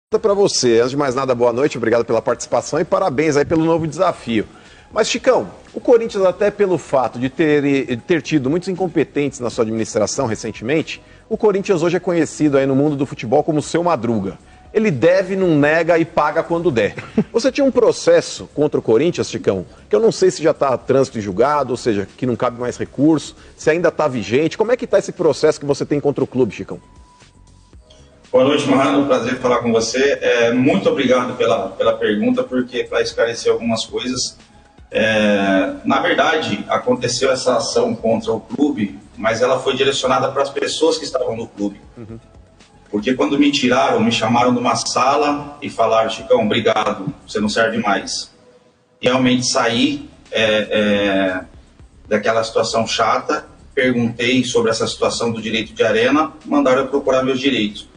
Para você, antes de mais nada, boa noite, obrigado pela participação e parabéns aí pelo novo desafio. Mas, Chicão, o Corinthians, até pelo fato de ter tido muitos incompetentes na sua administração recentemente, o Corinthians hoje é conhecido aí no mundo do futebol como seu Madruga. Ele deve, não nega e paga quando der. Você tinha um processo contra o Corinthians, Chicão, que eu não sei se já está trânsito e julgado, ou seja, que não cabe mais recurso, se ainda está vigente. Como é que está esse processo que você tem contra o clube, Chicão? Boa noite, Marrano. Prazer falar com você. Muito obrigado pela pergunta, porque para esclarecer algumas coisas. Na verdade, aconteceu essa ação contra o clube, mas ela foi direcionada para as pessoas que estavam no clube. Uhum. Porque quando me tiraram, me chamaram numa sala e falaram: Chicão, obrigado, você não serve mais. Realmente saí daquela situação chata, perguntei sobre essa situação do direito de arena, mandaram eu procurar meus direitos.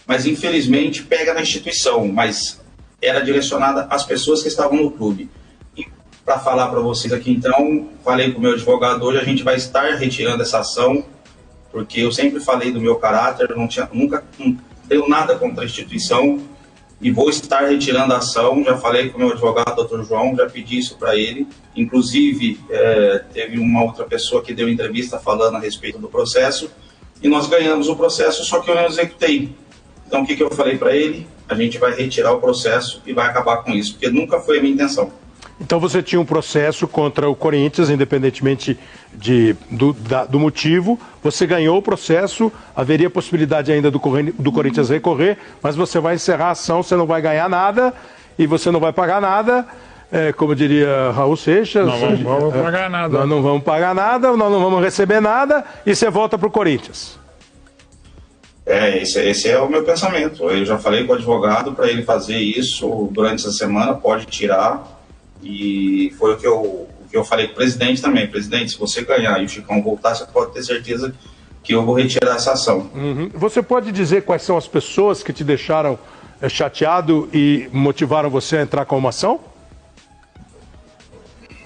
Mas infelizmente pega na instituição, mas era direcionada às pessoas que estavam no clube. E para falar para vocês aqui então, falei com o meu advogado hoje, a gente vai estar retirando essa ação, porque eu sempre falei do meu caráter, nunca tenho nada contra a instituição e vou estar retirando a ação. Já falei com o meu advogado, Dr. João, já pedi isso para ele. Inclusive, teve uma outra pessoa que deu entrevista falando a respeito do processo e nós ganhamos o processo, só que eu não executei. Então, o que eu falei para ele? A gente vai retirar o processo e vai acabar com isso, porque nunca foi a minha intenção. Então, você tinha um processo contra o Corinthians, independentemente do motivo. Você ganhou o processo, haveria possibilidade ainda do Corinthians recorrer, mas você vai encerrar a ação, você não vai ganhar nada e você não vai pagar nada. Como diria Raul Seixas... Não vamos pagar nada. Nós não vamos pagar nada, nós não vamos receber nada e você volta para o Corinthians. Esse é o meu pensamento. Eu já falei com o advogado para ele fazer isso durante essa semana, pode tirar. E foi o que eu falei com o presidente também. Presidente, se você ganhar e o Chicão voltar, você pode ter certeza que eu vou retirar essa ação. Uhum. Você pode dizer quais são as pessoas que te deixaram chateado e motivaram você a entrar com uma ação?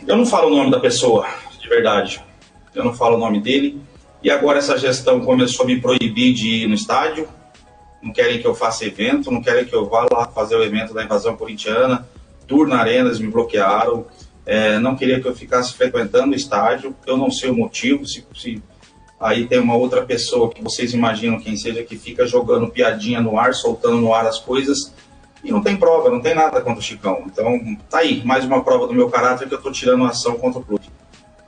Eu não falo o nome da pessoa, de verdade. Eu não falo o nome dele. E agora essa gestão começou a me proibir de ir no estádio, não querem que eu faça evento, não querem que eu vá lá fazer o evento da invasão corintiana, tour na arena, eles me bloquearam, não queria que eu ficasse frequentando o estádio, eu não sei o motivo, se aí tem uma outra pessoa que vocês imaginam quem seja, que fica jogando piadinha no ar, soltando no ar as coisas, e não tem prova, não tem nada contra o Chicão. Então tá aí, mais uma prova do meu caráter que eu tô tirando a ação contra o clube.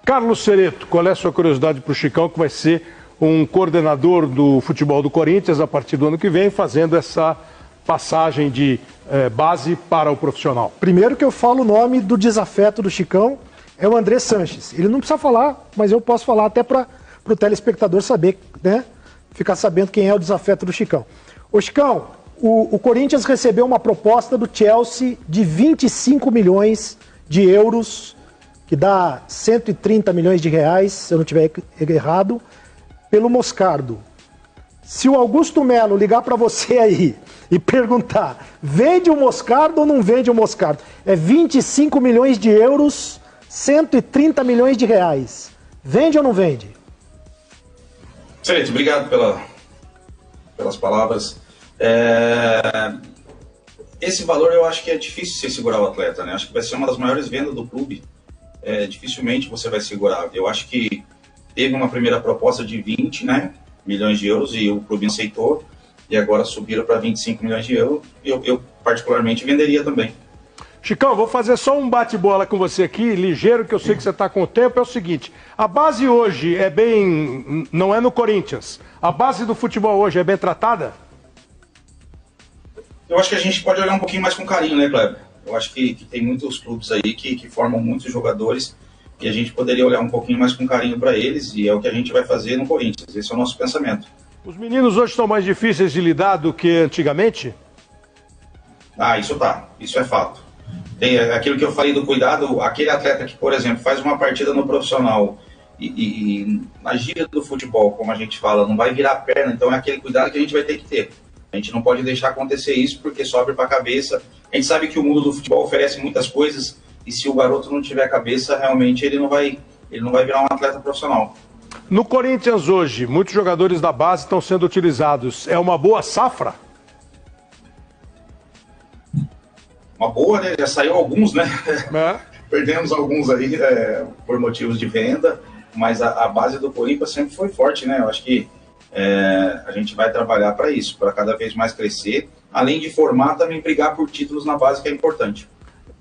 Carlos Cereto, qual é a sua curiosidade para o Chicão, que vai ser um coordenador do futebol do Corinthians a partir do ano que vem, fazendo essa passagem de base para o profissional? Primeiro que eu falo o nome do desafeto do Chicão, é o André Sanches. Ele não precisa falar, mas eu posso falar até para o telespectador saber, né? Ficar sabendo quem é o desafeto do Chicão. Ô Chicão, o Corinthians recebeu uma proposta do Chelsea de 25 milhões de euros, que dá 130 milhões de reais, se eu não estiver errado, pelo Moscardo. Se o Augusto Melo ligar para você aí e perguntar, vende o Moscardo ou não vende o Moscardo? É 25 milhões de euros, 130 milhões de reais. Vende ou não vende? Excelente, obrigado pelas palavras. Esse valor eu acho que é difícil você segurar o atleta, né? Acho que vai ser uma das maiores vendas do clube. Dificilmente você vai segurar. Eu acho que teve uma primeira proposta de 20, né, milhões de euros e o clube aceitou e agora subiram para 25 milhões de euros. Eu particularmente venderia também. Chicão, vou fazer só um bate-bola com você aqui, ligeiro, que eu sei que você está com o tempo. É o seguinte, a base hoje não é no Corinthians, a base do futebol hoje é bem tratada? Eu acho que a gente pode olhar um pouquinho mais com carinho, né, Kleber? Eu acho que tem muitos clubes aí que formam muitos jogadores e a gente poderia olhar um pouquinho mais com carinho para eles e é o que a gente vai fazer no Corinthians. Esse é o nosso pensamento. Os meninos hoje estão mais difíceis de lidar do que antigamente? Isso é fato. Tem aquilo que eu falei do cuidado, aquele atleta que, por exemplo, faz uma partida no profissional e na gíria do futebol, como a gente fala, não vai virar a perna, então é aquele cuidado que a gente vai ter que ter. A gente não pode deixar acontecer isso porque sobe para a cabeça. A gente sabe que o mundo do futebol oferece muitas coisas e se o garoto não tiver cabeça, realmente ele não vai virar um atleta profissional. No Corinthians hoje, muitos jogadores da base estão sendo utilizados. É uma boa safra? uma boa, né? Já saiu alguns, né? É. Perdemos alguns aí por motivos de venda, mas a base do Corinthians sempre foi forte, né? Eu acho que a gente vai trabalhar para isso, para cada vez mais crescer, além de formar, também brigar por títulos na base, que é importante.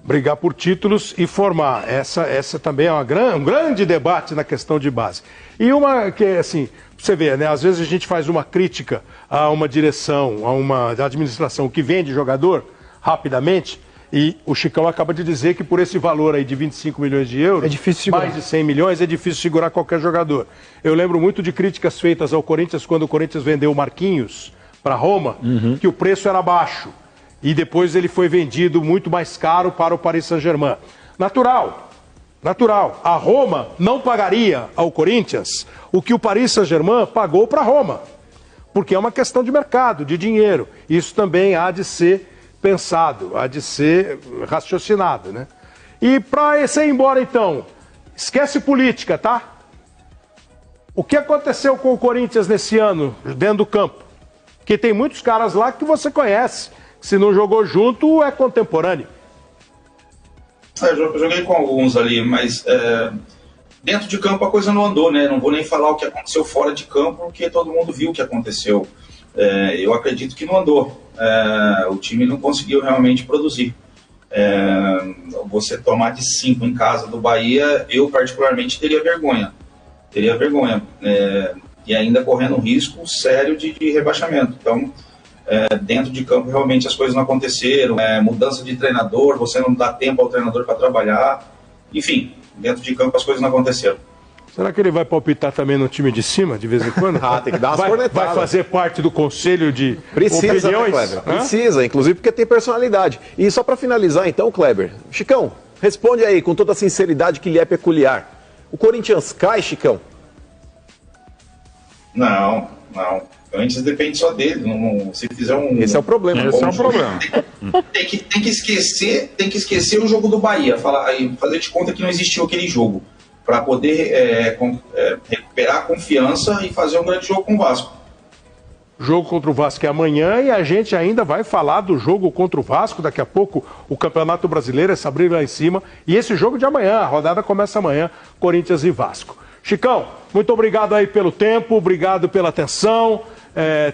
Brigar por títulos e formar. Essa também é um grande debate na questão de base. E uma que, assim, você vê, né? Às vezes a gente faz uma crítica a uma direção, a uma administração que vende jogador rapidamente, e o Chicão acaba de dizer que por esse valor aí de 25 milhões de euros, é difícil segurar. Mais de 100 milhões, é difícil segurar qualquer jogador. Eu lembro muito de críticas feitas ao Corinthians quando o Corinthians vendeu o Marquinhos para Roma, que o preço era baixo. E depois ele foi vendido muito mais caro para o Paris Saint-Germain. Natural. A Roma não pagaria ao Corinthians o que o Paris Saint-Germain pagou para Roma. Porque é uma questão de mercado, de dinheiro. Isso também há de ser pensado, há de ser raciocinado, né? E para você ir embora, então, esquece política, tá? O que aconteceu com o Corinthians nesse ano, dentro do campo? Porque tem muitos caras lá que você conhece. Se não jogou junto, é contemporâneo. Eu joguei com alguns ali, mas dentro de campo a coisa não andou, né? Não vou nem falar o que aconteceu fora de campo, porque todo mundo viu o que aconteceu. Eu acredito que não andou. O time não conseguiu realmente produzir. Você tomar de 5 em casa do Bahia, eu particularmente teria vergonha. E ainda correndo um risco sério de rebaixamento. Então, dentro de campo realmente as coisas não aconteceram, mudança de treinador, você não dá tempo ao treinador para trabalhar, enfim, dentro de campo as coisas não aconteceram. Será que ele vai palpitar também no time de cima, de vez em quando? Tem que dar umas cornetadas. Vai fazer parte do conselho de Precisa, opiniões? né, Kleber? Precisa, inclusive porque tem personalidade. E só para finalizar então, Kleber, Chicão, responde aí com toda a sinceridade que lhe é peculiar. O Corinthians cai, Chicão? Não. Antes depende só dele. Se fizer Esse é o problema. Tem que esquecer o jogo do Bahia. Fazer de conta que não existiu aquele jogo. Para poder recuperar a confiança e fazer um grande jogo com o Vasco. Jogo contra o Vasco é amanhã e a gente ainda vai falar do jogo contra o Vasco. Daqui a pouco o Campeonato Brasileiro, essa briga lá em cima. E esse jogo de amanhã, a rodada começa amanhã, Corinthians e Vasco. Chicão, muito obrigado aí pelo tempo, obrigado pela atenção.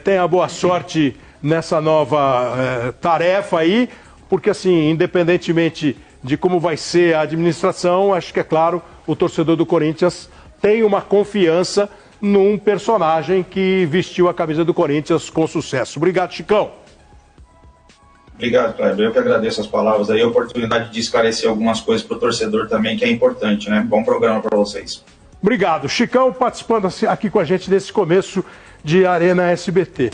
Tenha boa sorte nessa nova tarefa aí, porque assim, independentemente de como vai ser a administração, acho que é claro, o torcedor do Corinthians tem uma confiança num personagem que vestiu a camisa do Corinthians com sucesso. Obrigado, Chicão. Obrigado, Kleber. Eu que agradeço as palavras aí, a oportunidade de esclarecer algumas coisas para o torcedor também, que é importante, né? Bom programa para vocês. Obrigado. Chicão participando aqui com a gente nesse começo de Arena SBT.